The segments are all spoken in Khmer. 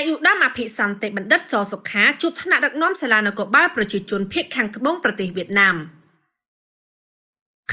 យុដាមអភិសន្តិបណ្ឌិតសសុខាជួបថ្នាក់ដឹកនាំសាលានគរបាលប្រជាជនភាគខាងត្បូងប្រទេសវៀតណាម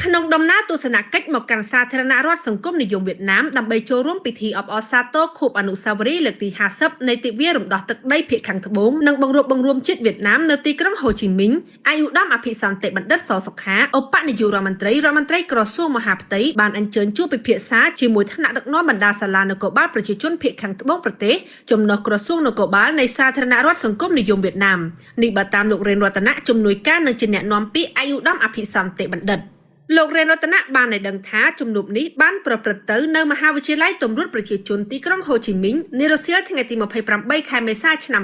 ក្នុងដំណើរទស្សនកិច្ចមកកាន់សាធារណរដ្ឋសង្គមនិយមវៀតណាមដើម្បីចូលរួមពិធីអបអរសាទរខួបអនុស្សាវរីយ៍លើកទី50នៃទិវារំដោះទឹកដីភាគខាងត្បូងនិងបង្រួបបង្រួមជាតិវៀតណាមនៅទីក្រុងហូជីមីញអាយុដាមអភិសន្តិបណ្ឌិតសសុខាឧបនាយករដ្ឋមន្ត្រីក្រសួងមហាផ្ទៃបានអញ្ជើញជួបពិភាក្សាជាមួយថ្នាក់ដឹកនាំបណ្ដាសាលានគរបាលប្រជាជនភាគខាងត្បូងប្រទេសចំណុះក្រសួងនគរបាលនៃសាធារណរដ្ឋសង្គមនិយមវៀតណាមនេះបើតាមលោករៀនរតនៈជំនួយការនិងជាអ្នកនាំពាក្យអាយុដាមអភិសន្តិបណ្ឌិតលោករៀនរតនៈបានឲ្យដឹងថាជំនុំនេះបានប្រព្រឹត្តទៅនៅមហាវិទ្យាល័យទម្រួតប្រជាជនទីក្រុងហូជីមីញនារសៀលថ្ងៃទី28ខែមេសាឆ្នាំ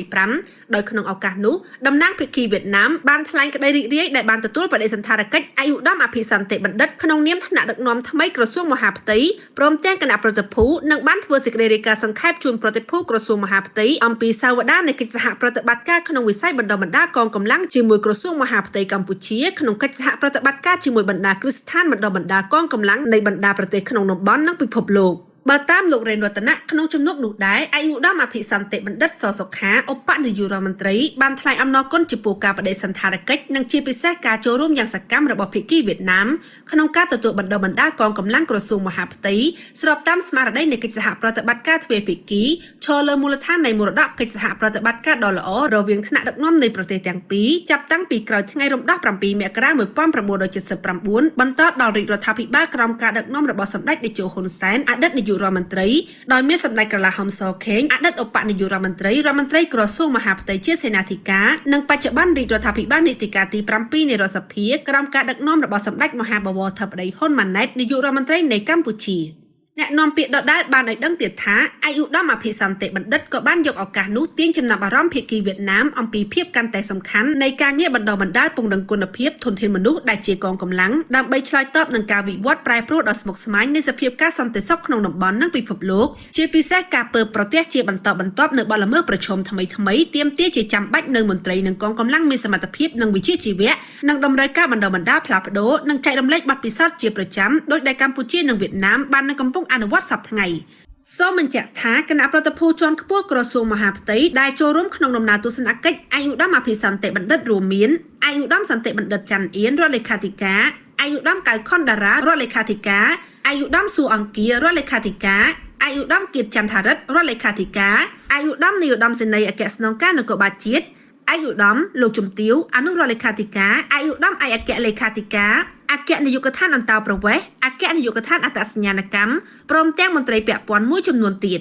2025ដោយក្នុងឱកាសនោះតំណាងភាគីវៀតណាមបានថ្លែងក្តីរីករាយដែលបានទទួលបដិសណ្ឋារកិច្ចអាយុដាមអភិសន្តិបណ្ឌិតក្នុងនាមថ្នាក់ដឹកនាំថ្មីក្រសួងមហាផ្ទៃព្រមទាំងគណៈប្រតិភូនិងបានធ្វើសេចក្តីរាយការណ៍សង្ខេបជូនប្រតិភូក្រសួងមហាផ្ទៃអំពីសាវតានៃកិច្ចសហប្រតិបត្តិការក្នុងវិស័យបណ្ដុះបណ្ដាលកងកម្លាំងជាមួយក្រសួងមហាផ្ទៃកម្ពុជាក្នុងកិច្ចសហប្រតិបត្តិការជាមួយបណ្ដាគ្រឹះស្ថានបណ្ដុះបណ្ដាលកងកម្លាំងនៃបណ្ដាប្រទេសក្នុងតំបន់និងពិភពលោកបើតាមលោករៀនរតនៈក្នុងជំនួបនោះដែរអាយុដាមអភិសន្តិបណ្ឌិតសសុខាឧបនាយករដ្ឋមន្ត្រីបានថ្លែងអំណរគុណចំពោះការបដិសណ្ឋារកិច្ចនិងជាពិសេសការចូលរួមយ៉ាងសកម្មរបស់ភាគីវៀតណាមក្នុងការទទួលបណ្ដុះបណ្ដាលកងកម្លាំងក្រសួងមហាផ្ទៃស្របតាមស្មារតីនៃកិច្ចសហប្រតិបត្តិការទ្វេភាគីឈរលើមូលដ្ឋាននៃមរតកកិច្ចសហប្រតិបត្តិការដ៏ល្អរវាងថ្នាក់ដឹកនាំនៃប្រទេសទាំងពីរចាប់តាំងពីក្រោយថ្ងៃរំដោះ7មករា1979បន្តដល់រាជរដ្ឋាភិបាលក្រោមការដឹកនាំរបស់សម្ដេចតេជោហ៊ុនសែនអតីតនាយករដ្ឋមន្ត្រីដោយមានសម្ដេចក្រឡាហំសខេងអតីតឧបនាយករដ្ឋមន្ត្រីក្រសួងមហាផ្ទៃជាសេនាធិការនិងបច្ចុប្បន្នរាជរដ្ឋាភិបាលនីតិកាលទី7នៃរដ្ឋសភាក្រោមការដឹកនាំរបស់សម្ដេចមហាបវរធិបតីហ៊ុនម៉ាណែតនាយករដ្ឋមន្ត្រីនៃកម្ពុជាអ្នកនាំពាក្យដដែលបានឲ្យដឹងទៀតថាអាយុដាមអភិសន្តិបណ្ឌិតក៏បានយកឱកាសនោះទាញចំណាប់អារម្មណ៍ភាគីវៀតណាមអំពីភាពកាន់តែសំខាន់នៃការងារបណ្ដុះបណ្ដាលពង្រឹងគុណភាពធនធានមនុស្សដែលជាកងកម្លាំងដើម្បីឆ្លើយតបនឹងការវិវត្តប្រែប្រួលដ៏ស្មុគស្មាញនៃសភាពការសន្តិសុខក្នុងតំបន់និងពិភពលោកជាពិសេសការពើប្រទះជាបន្តបន្ទាប់នៅបទល្មើសប្រឈមថ្មីទាមទារជាចាំបាច់នៅមន្ត្រីនិងកងកម្លាំងមានសមត្ថភាពនិងវិជ្ជាជីវៈនិងតម្រូវការបណ្ដុះបណ្ដាលផ្លាស់ប្ដូរនិងចែករំលែកបទពិសោធន៍ជាប្រចាំដោយដែលកម្ពុជានិងវៀតណាមបាននឹងកំពុងអនុវត្តសប្តាហ៍ថ្ងៃសូមបញ្ជាក់ថាគណៈប្រតិភូជាន់ខ្ពស់ក្រសួងមហាផ្ទៃដែលចូលរួមក្នុងដំណើរទស្សនកិច្ចអាយុដាមអភិសន្តិបណ្ឌិតរួមមានអាយុដាមសន្តិបណ្ឌិតច័ន្ទអៀនរដ្ឋលេខាធិការអាយុដាមកៅខុនតារារដ្ឋលេខាធិការអាយុដាមស៊ូអង្គារដ្ឋលេខាធិការអាយុដាមគៀតចន្ទថារិទ្ធរដ្ឋលេខាធិការអាយុដាមនាយឧត្តមសេនីយ៍អគ្គស្នងការនគរបាលជាតិអាយុដាមលោកជំទាវអនុរដ្ឋលេខាធិការអាយុដាមឯកអគ្គលេខាធិការអគ្គនាយកដ្ឋានអន្តោប្រវេសន៍អគ្គនាយកដ្ឋានអត្តសញ្ញាណកម្មព្រមទាំងមន្ត្រីពាក់ព័ន្ធមួយចំនួនទៀត